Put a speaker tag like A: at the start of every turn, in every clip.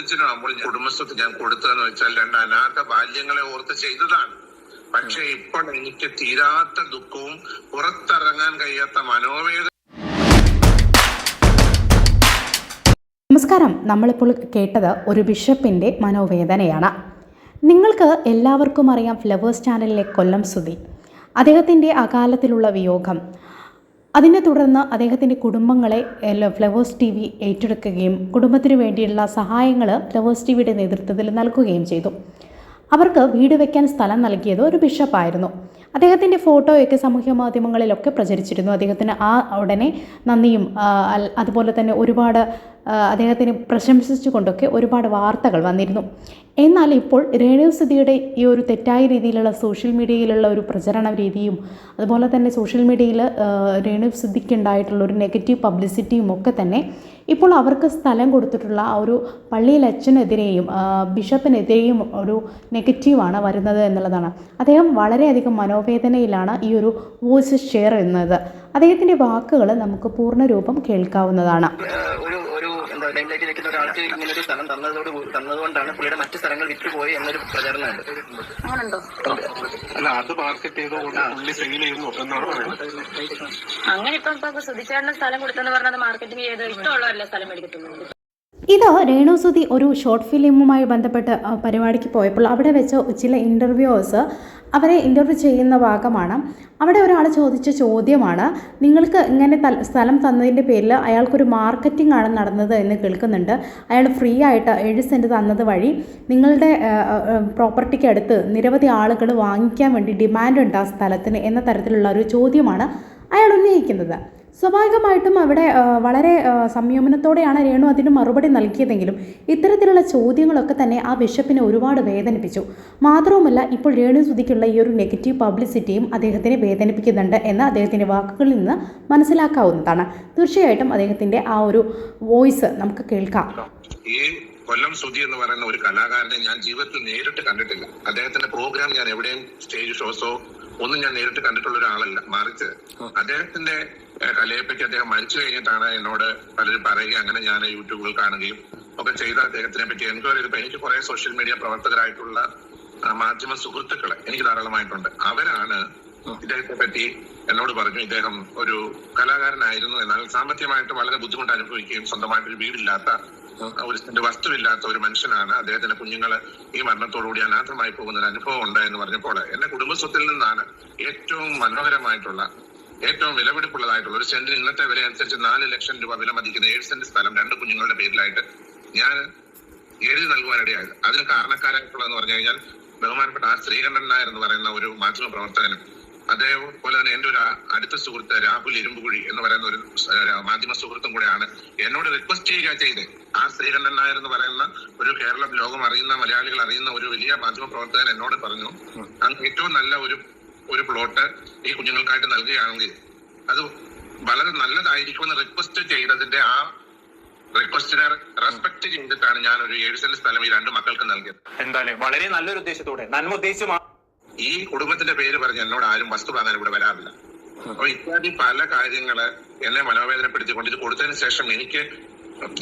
A: ചോദിച്ചിട്ടാകുമ്പോൾ കുടുംബസ്വത്ത് ഞാൻ കൊടുത്തതെന്ന് വെച്ചാൽ 2 അനാഥ ബാല്യങ്ങളെ ഓർത്ത് ചെയ്തതാണ്. പക്ഷെ ഇപ്പോൾ എനിക്ക് തീരാത്ത ദുഃഖവും പുറത്തിറങ്ങാൻ കഴിയാത്ത മനോവേദന.
B: നമസ്കാരം. നമ്മളിപ്പോൾ കേട്ടത് ഒരു ബിഷപ്പിൻ്റെ മനോവേദനയാണ്. നിങ്ങൾക്ക് എല്ലാവർക്കും അറിയാം ഫ്ലവേഴ്സ് ചാനലിലെ കൊല്ലം സുധി, അദ്ദേഹത്തിൻ്റെ അകാലത്തിലുള്ള വിയോഗം. അതിനെ തുടർന്ന് അദ്ദേഹത്തിൻ്റെ കുടുംബങ്ങളെ ഫ്ലവേഴ്സ് TV ഏറ്റെടുക്കുകയും കുടുംബത്തിന് വേണ്ടിയുള്ള സഹായങ്ങൾ ഫ്ലവേഴ്സ് TVയുടെ നേതൃത്വത്തിൽ നൽകുകയും ചെയ്തു. അവർക്ക് വീട് വയ്ക്കാൻ സ്ഥലം നൽകിയത് ഒരു ബിഷപ്പായിരുന്നു. അദ്ദേഹത്തിൻ്റെ ഫോട്ടോയൊക്കെ സാമൂഹ്യ മാധ്യമങ്ങളിലൊക്കെ പ്രചരിച്ചിരുന്നു. അദ്ദേഹത്തിന് ആ ഉടനെ നന്ദിയും അതുപോലെ തന്നെ ഒരുപാട് അദ്ദേഹത്തിന് പ്രശംസിച്ചുകൊണ്ടൊക്കെ ഒരുപാട് വാർത്തകൾ വന്നിരുന്നു. എന്നാൽ ഇപ്പോൾ രേണുസുധിയുടെ ഈ ഒരു തെറ്റായ രീതിയിലുള്ള സോഷ്യൽ മീഡിയയിലുള്ള ഒരു പ്രചരണ രീതിയും അതുപോലെ തന്നെ സോഷ്യൽ മീഡിയയിൽ രേണുസുധിക്കുണ്ടായിട്ടുള്ള ഒരു നെഗറ്റീവ് പബ്ലിസിറ്റിയും ഒക്കെ തന്നെ ഇപ്പോൾ അവർക്ക് സ്ഥലം കൊടുത്തിട്ടുള്ള ആ ഒരു പള്ളിയിലച്ഛനെതിരെയും ബിഷപ്പിനെതിരെയും ഒരു നെഗറ്റീവാണ് വരുന്നത് എന്നുള്ളതാണ്. അദ്ദേഹം വളരെയധികം മനോവേദനയിലാണ് ഈ ഒരു വോയിസ് ഷെയർ ചെയ്യുന്നത്. അദ്ദേഹത്തിൻ്റെ വാക്കുകൾ നമുക്ക് പൂർണ്ണരൂപം കേൾക്കാവുന്നതാണ്.
C: ലൈംലൈറ്റ് വെക്കുന്ന ഒരാൾക്ക് ഇങ്ങനെ ഒരു സ്ഥലം തന്നതുകൊണ്ടാണ് പുള്ളിയുടെ മറ്റു സ്ഥലങ്ങൾ വിറ്റുപോയി എന്നൊരു പ്രചരണമുണ്ട്.
A: അല്ല, അത് മാർക്കറ്റ് ചെയ്തുകൊണ്ട് പുള്ളി സെയിൽ ചെയ്യുന്നു എന്നാണ് പറയുന്നത്.
D: അങ്ങനെ ഇപ്പൊ സുധിച്ചേട്ടന് സ്ഥലം കൊടുത്തെന്ന് പറഞ്ഞത് മാർക്കറ്റിംഗ് ചെയ്ത് ഇഷ്ടമുള്ളവരല്ല സ്ഥലം മേടിക്കത്തുള്ളൂ.
B: ഇത് രേണുസുധി ഒരു ഷോർട്ട് ഫിലിമുമായി ബന്ധപ്പെട്ട് പരിപാടിക്ക് പോയപ്പോൾ അവിടെ വെച്ച് ചില ഇൻ്റർവ്യൂവേഴ്സ് അവരെ ഇൻ്റർവ്യൂ ചെയ്യുന്ന ഭാഗമാണ്. അവിടെ ഒരാൾ ചോദിച്ച ചോദ്യമാണ്, നിങ്ങൾക്ക് ഇങ്ങനെ സ്ഥലം തന്നതിൻ്റെ പേരിൽ അയാൾക്കൊരു മാർക്കറ്റിംഗ് ആണ് നടന്നത് എന്ന് കേൾക്കുന്നുണ്ട്. അയാൾ ഫ്രീ ആയിട്ട് 7 സെൻറ്റ് തന്നത് വഴി നിങ്ങളുടെ പ്രോപ്പർട്ടിക്ക് അടുത്ത് നിരവധി ആളുകൾ വാങ്ങിക്കാൻ വേണ്ടി ഡിമാൻഡ് ഉണ്ട് ആ സ്ഥലത്തിന് എന്ന തരത്തിലുള്ള ഒരു ചോദ്യമാണ് അയാൾ ഉന്നയിക്കുന്നത്. സ്വാഭാവികമായിട്ടും അവിടെ വളരെ സംയമനത്തോടെയാണ് രേണു അതിന് മറുപടി നൽകിയതെങ്കിലും ഇത്തരത്തിലുള്ള ചോദ്യങ്ങളൊക്കെ തന്നെ ആ ബിഷപ്പിനെ ഒരുപാട് വേദനിപ്പിച്ചു. മാത്രവുമല്ല, ഇപ്പോൾ രേണുസുധിക്കുള്ള ഈ ഒരു നെഗറ്റീവ് പബ്ലിസിറ്റിയും അദ്ദേഹത്തിനെ വേദനിപ്പിക്കുന്നുണ്ട് എന്ന് അദ്ദേഹത്തിൻ്റെ വാക്കുകളിൽ നിന്ന് മനസ്സിലാക്കാവുന്നതാണ്. തീർച്ചയായിട്ടും അദ്ദേഹത്തിൻ്റെ ആ ഒരു വോയിസ് നമുക്ക് കേൾക്കാം.
A: ഈ കൊല്ലം സുധി എന്ന് പറയുന്ന ഒരു കലാകാരനെ ഞാൻ ജീവിതത്തിൽ നേരിട്ട് കണ്ടിട്ടില്ല. അദ്ദേഹത്തിന്റെ പ്രോഗ്രാം ഞാൻ എവിടെയും സ്റ്റേജ് ഷോസോ ഒന്നും ഞാൻ നേരിട്ട് കണ്ടിട്ടുള്ള ഒരാളല്ല. മറിച്ച് അദ്ദേഹത്തിന്റെ കലയെപ്പറ്റി അദ്ദേഹം മരിച്ചു കഴിഞ്ഞിട്ടാണ് എന്നോട് പലരും പറയുകയും അങ്ങനെ ഞാൻ യൂട്യൂബിൽ കാണുകയും ഒക്കെ ചെയ്ത അദ്ദേഹത്തിനെ പറ്റി എൻക്വയറി ചെയ്തപ്പോൾ എനിക്ക് കുറെ സോഷ്യൽ മീഡിയ പ്രവർത്തകരായിട്ടുള്ള മാധ്യമ സുഹൃത്തുക്കളെ എനിക്ക് ധാരാളമായിട്ടുണ്ട്. അവരാണ് ഇദ്ദേഹത്തെ പറ്റി എന്നോട് പറഞ്ഞു, ഇദ്ദേഹം ഒരു കലാകാരനായിരുന്നു, എന്നാൽ സാമ്പത്തികമായിട്ട് വളരെ ബുദ്ധിമുട്ട് അനുഭവിക്കുകയും സ്വന്തമായിട്ടൊരു വീടില്ലാത്ത ഒരു വസ്തുവില്ലാത്ത ഒരു മനുഷ്യനാണ്. അദ്ദേഹത്തിന്റെ കുഞ്ഞുങ്ങള് ഈ മരണത്തോടുകൂടി അനാഥമായി പോകുന്ന ഒരു അനുഭവം ഉണ്ട് എന്ന് പറഞ്ഞപ്പോൾ എന്റെ കുടുംബസ്വത്തിൽ നിന്നാണ് ഏറ്റവും മനോഹരമായിട്ടുള്ള ഏറ്റവും വിലപിടിപ്പുള്ളതായിട്ടുള്ള ഒരു സെന്റിന് ഇന്നത്തെ വില അനുസരിച്ച് 4 ലക്ഷം രൂപ വില മതിക്കുന്ന 7 സെന്റ് സ്ഥലം 2 കുഞ്ഞുങ്ങളുടെ പേരിലായിട്ട് ഞാൻ എഴുതി നൽകുവാനിടയായത്. അതിന് കാരണക്കാരായിട്ടുള്ളതെന്ന് പറഞ്ഞു കഴിഞ്ഞാൽ ബഹുമാനപ്പെട്ട ശ്രീകണ്ഠൻ നായർ എന്ന് പറയുന്ന ഒരു മാധ്യമ പ്രവർത്തകനും അതേപോലെ തന്നെ എന്റെ ഒരു അടുത്ത സുഹൃത്ത് രാഹുൽ ഇരുമ്പുകുഴി എന്ന് പറയുന്ന ഒരു മാധ്യമ സുഹൃത്തും കൂടെയാണ് എന്നോട് റിക്വസ്റ്റ് ചെയ്യുക ചെയ്തത്. ശ്രീകണ്ഠൻ നായർ എന്ന് പറയുന്ന ഒരു കേരളം ലോകം അറിയുന്ന മലയാളികൾ അറിയുന്ന ഒരു വലിയ മാധ്യമ പ്രവർത്തകൻ എന്നോട് പറഞ്ഞു, ഏറ്റവും നല്ല ഒരു പ്ലോട്ട് ഈ കുഞ്ഞുങ്ങൾക്കായിട്ട് നൽകുകയാണെങ്കിൽ അത് വളരെ നല്ലതായിരിക്കുമെന്ന് റിക്വസ്റ്റ് ചെയ്തതിന്റെ ആ റിക്വസ്റ്റിനെ റെസ്പെക്ട് ചെയ്തിട്ടാണ് ഞാൻ ഒരു 7 സെന്റ് സ്ഥലം ഈ 2 മക്കൾക്ക് നൽകിയത്.
C: എന്തായാലും വളരെ നല്ലൊരു ഉദ്ദേശത്തോടെ നന്മ ഉദ്ദേശിച്ചു
A: ഈ കുടുംബത്തിന്റെ പേര് പറഞ്ഞ് എന്നോട് ആരും വസ്തു വാങ്ങാൻ ഇവിടെ വരാറില്ല. അപ്പൊ ഇത്യാദി പല കാര്യങ്ങള് എന്നെ മനോവേദനപ്പെടുത്തിക്കൊണ്ട് ഇത് കൊടുത്തതിന് ശേഷം എനിക്ക്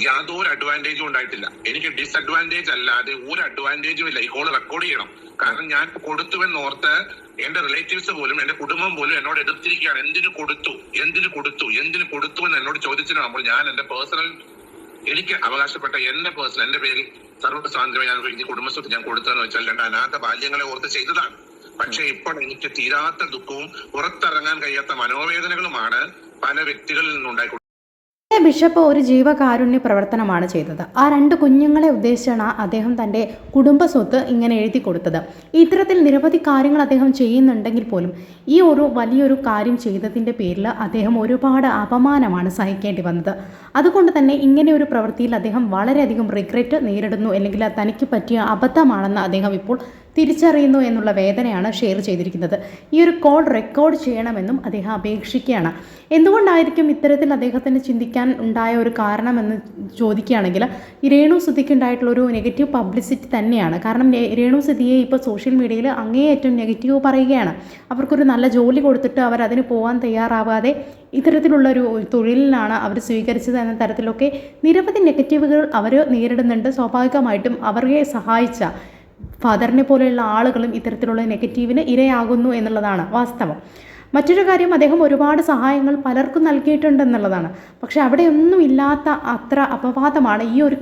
A: യാതൊരു അഡ്വാൻറ്റേജും ഉണ്ടായിട്ടില്ല. എനിക്ക് ഡിസഡ്വാൻറ്റേജ് അല്ലാതെ ഒരു അഡ്വാൻറ്റേജും ഇല്ല. ഈ കോള് റെക്കോർഡ് ചെയ്യണം. കാരണം ഞാൻ കൊടുത്തുവെന്നോർത്ത് എന്റെ റിലേറ്റീവ്സ് പോലും എന്റെ കുടുംബം പോലും എന്നോട് എതിർത്തിരിക്കുകയാണ്. എന്തിനു കൊടുത്തു എന്ന് എന്നോട് ചോദിച്ചിട്ടാകുമ്പോൾ ഞാൻ എന്റെ പേഴ്സണൽ എനിക്ക് അവകാശപ്പെട്ട എന്റെ പേരിൽ സർവ്വ സ്വാതന്ത്ര്യം ഞാൻ ഈ കുടുംബസ്വത്ത് ഞാൻ കൊടുത്തതെന്ന് വെച്ചാൽ 2 അനാഥ ബാല്യങ്ങളെ ഓർത്ത് ചെയ്തതാണ്. പക്ഷെ ഇപ്പോൾ എനിക്ക് തീരാത്ത ദുഃഖവും പുറത്തിറങ്ങാൻ കഴിയാത്ത മനോവേദനകളുമാണ് പല വ്യക്തികളിൽ നിന്നുണ്ടായിക്കൊണ്ടിരിക്കുന്നത്.
B: ബിഷപ്പ് ഒരു ജീവകാരുണ്യ പ്രവർത്തനമാണ് ചെയ്തത്. ആ 2 കുഞ്ഞുങ്ങളെ ഉദ്ദേശിച്ചാണ് അദ്ദേഹം തൻ്റെ കുടുംബസ്വത്ത് ഇങ്ങനെ എഴുതി കൊടുത്തത്. ഇത്തരത്തിൽ നിരവധി കാര്യങ്ങൾ അദ്ദേഹം ചെയ്യുന്നുണ്ടെങ്കിൽ പോലും ഈ ഒരു വലിയൊരു കാര്യം ചെയ്തതിൻ്റെ പേരിൽ അദ്ദേഹം ഒരുപാട് അപമാനമാണ് സഹിക്കേണ്ടി വന്നത്. അതുകൊണ്ട് തന്നെ ഇങ്ങനെ ഒരു പ്രവൃത്തിയിൽ അദ്ദേഹം വളരെയധികം റിഗ്രറ്റ് നേരിടുന്നു, അല്ലെങ്കിൽ തനിക്ക് പറ്റിയ അബദ്ധമാണെന്ന് അദ്ദേഹം ഇപ്പോൾ തിരിച്ചറിയുന്നു എന്നുള്ള വേദനയാണ് ഷെയർ ചെയ്തിരിക്കുന്നത്. ഈ ഒരു കോൾ റെക്കോർഡ് ചെയ്യണമെന്നും അദ്ദേഹം അപേക്ഷിക്കുകയാണ്. എന്തുകൊണ്ടായിരിക്കും ഇത്തരത്തിൽ അദ്ദേഹത്തിന് ചിന്തിക്കാൻ ഉണ്ടായ ഒരു കാരണമെന്ന് ചോദിക്കുകയാണെങ്കിൽ ഈ രേണു സുധിക്ക് ഉണ്ടായിട്ടുള്ളൊരു നെഗറ്റീവ് പബ്ലിസിറ്റി തന്നെയാണ്. കാരണം രേണു സുധിയെ ഇപ്പോൾ സോഷ്യൽ മീഡിയയിൽ അങ്ങേയറ്റം നെഗറ്റീവ് പറയുകയാണ്. അവർക്കൊരു നല്ല ജോലി കൊടുത്തിട്ട് അവർ അതിന് പോകാൻ തയ്യാറാവാതെ ഇത്തരത്തിലുള്ളൊരു തൊഴിലിനാണ് അവർ സ്വീകരിച്ചത് എന്ന തരത്തിലൊക്കെ നിരവധി നെഗറ്റീവുകൾ അവർ നേരിടുന്നുണ്ട്. സ്വാഭാവികമായിട്ടും അവരെ സഹായിച്ച ഫാദറിനെ പോലെയുള്ള ആളുകളും ഇത്തരത്തിലുള്ള നെഗറ്റീവിന് ഇരയാകുന്നു എന്നുള്ളതാണ് വാസ്തവം. മറ്റൊരു കാര്യം, അദ്ദേഹം ഒരുപാട് സഹായങ്ങൾ പലർക്കും നൽകിയിട്ടുണ്ടെന്നുള്ളതാണ്. പക്ഷെ അവിടെയൊന്നും ഇല്ലാത്ത അത്ര അപവാദമാണ് ഈ ഒരു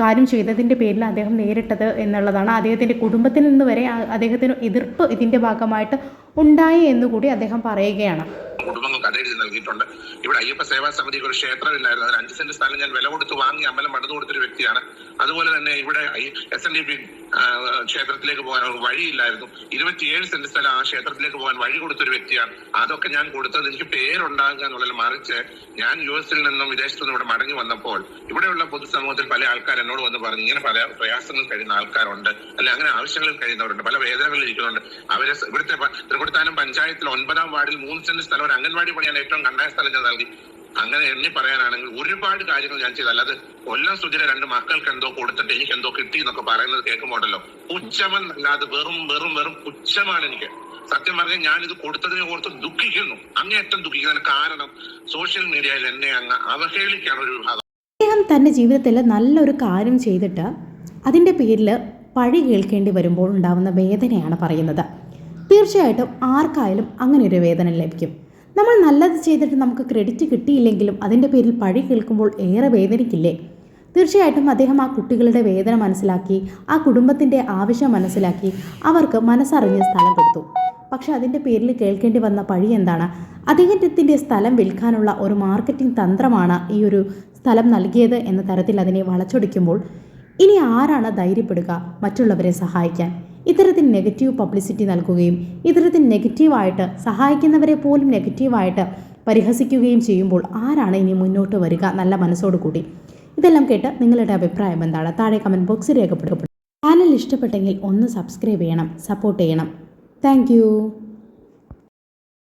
B: കാര്യം ചെയ്തതിൻ്റെ പേരിൽ അദ്ദേഹം നേരിട്ടത് എന്നുള്ളതാണ്. അദ്ദേഹത്തിൻ്റെ കുടുംബത്തിൽ നിന്ന് വരെ അദ്ദേഹത്തിന് എതിർപ്പ് ഇതിൻ്റെ ഭാഗമായിട്ട് ഉണ്ടായി എന്നുകൂടി അദ്ദേഹം പറയുകയാണ്.
A: കുടുംബങ്ങൾ കഥയെഴുതി നൽകിയിട്ടുണ്ട്. ഇവിടെ അയ്യപ്പ സേവാ സമിതിക്ക് ഒരു ക്ഷേത്രമില്ലായിരുന്നു. അതിന് 5 സെന്റ് സ്ഥലം ഞാൻ വില കൊടുത്ത് വാങ്ങി അമ്പലം പണിത് കൊടുത്തൊരു വ്യക്തിയാണ്. അതുപോലെ തന്നെ ഇവിടെ SNDP ക്ഷേത്രത്തിലേക്ക് പോകാൻ ഒരു വഴിയില്ലായിരുന്നു. 27 സെന്റ് സ്ഥലം ആ ക്ഷേത്രത്തിലേക്ക് പോകാൻ വഴി കൊടുത്തൊരു വ്യക്തിയാണ്. അതൊക്കെ ഞാൻ കൊടുത്തത് എനിക്ക് പേരുണ്ടാകുക എന്നുള്ളത്, മറിച്ച് ഞാൻ US നിന്നും വിദേശത്തു നിന്നും ഇവിടെ മടങ്ങി വന്നപ്പോൾ ഇവിടെയുള്ള പൊതുസമൂഹത്തിൽ പല ആൾക്കാർ എന്നോട് വന്ന് പറഞ്ഞു, ഇങ്ങനെ പല പ്രയാസങ്ങൾ കഴിയുന്ന ആൾക്കാരുണ്ട്, അല്ലെ അങ്ങനെ ആവശ്യങ്ങളിൽ കഴിയുന്നവരുണ്ട്, പല വേദനകളിൽ ഇരിക്കുന്നുണ്ട്. അവരെ ഇവിടുത്തെ തൃക്കൊടിത്താനം പഞ്ചായത്തിൽ 9ാം വാർഡിൽ 3 സെന്റ് സ്ഥലം ഒരു അംഗൻവാടി പണിയാൻ ഏറ്റവും കണ്ടായ സ്ഥലം ഞാൻ നൽകി. അങ്ങനെ എണ്ണി പറയാനാണെങ്കിൽ ഒരുപാട് കാര്യങ്ങൾ ഞാൻ ചെയ്തു. അല്ലാതെ കൊല്ലം സുധിയുടെ 2 മക്കൾക്ക് എന്തോ കൊടുത്തിട്ട് എനിക്ക് എന്തോ കിട്ടി എന്നൊക്കെ പറയുന്നത് കേൾക്കുമ്പോണ്ടല്ലോ പുച്ഛമൻ അല്ലാതെ വെറും പുച്ഛമാണ് എനിക്ക്. സത്യം പറഞ്ഞാൽ ഞാൻ ഇത് കൊടുത്തതിനെ ഓർത്ത് ദുഃഖിക്കുന്നു, അങ്ങേയറ്റം ദുഃഖിക്കുന്നതിന് കാരണം സോഷ്യൽ മീഡിയയിൽ എന്നെ അങ്ങ് അവഹേളിക്കാണ് ഒരു വിഭാഗം.
B: അദ്ദേഹം തൻ്റെ ജീവിതത്തിൽ നല്ലൊരു കാര്യം ചെയ്തിട്ട് അതിൻ്റെ പേരിൽ പഴി കേൾക്കേണ്ടി വരുമ്പോൾ ഉണ്ടാകുന്ന വേദനയാണ് പറയുന്നത്. തീർച്ചയായിട്ടും ആർക്കായാലും അങ്ങനെ ഒരു വേദന ലഭിക്കും. നമ്മൾ നല്ലത് ചെയ്തിട്ട് നമുക്ക് ക്രെഡിറ്റ് കിട്ടിയില്ലെങ്കിലും അതിൻ്റെ പേരിൽ പഴി കേൾക്കുമ്പോൾ ഏറെ വേദനിക്കില്ലേ? തീർച്ചയായിട്ടും അദ്ദേഹം ആ കുട്ടികളുടെ വേദന മനസ്സിലാക്കി, ആ കുടുംബത്തിൻ്റെ ആവശ്യം മനസ്സിലാക്കി അവർക്ക് മനസ്സറിഞ്ഞ് സ്ഥലം കൊടുത്തു. പക്ഷെ അതിൻ്റെ പേരിൽ കേൾക്കേണ്ടി വന്ന പഴി എന്താണ്? അദ്ദേഹത്തിൻ്റെ സ്ഥലം വിൽക്കാനുള്ള ഒരു മാർക്കറ്റിംഗ് തന്ത്രമാണ് ഈ ഒരു സ്ഥലം നൽകിയത് എന്ന തരത്തിൽ അതിനെ വളച്ചൊടിക്കുമ്പോൾ ഇനി ആരാണ് ധൈര്യപ്പെടുക മറ്റുള്ളവരെ സഹായിക്കാൻ? ഇത്തരത്തിൽ നെഗറ്റീവ് പബ്ലിസിറ്റി നൽകുകയും ഇത്തരത്തിൽ നെഗറ്റീവായിട്ട് സഹായിക്കുന്നവരെ പോലും നെഗറ്റീവായിട്ട് പരിഹസിക്കുകയും ചെയ്യുമ്പോൾ ആരാണ് ഇനി മുന്നോട്ട് വരിക നല്ല മനസ്സോടുകൂടി? ഇതെല്ലാം കേട്ട് നിങ്ങളുടെ അഭിപ്രായം എന്താണ്? താഴെ കമൻറ്റ് ബോക്സിൽ രേഖപ്പെടുത്തപ്പെടും. ചാനൽ ഇഷ്ടപ്പെട്ടെങ്കിൽ ഒന്ന് സബ്സ്ക്രൈബ് ചെയ്യണം, സപ്പോർട്ട് ചെയ്യണം. താങ്ക്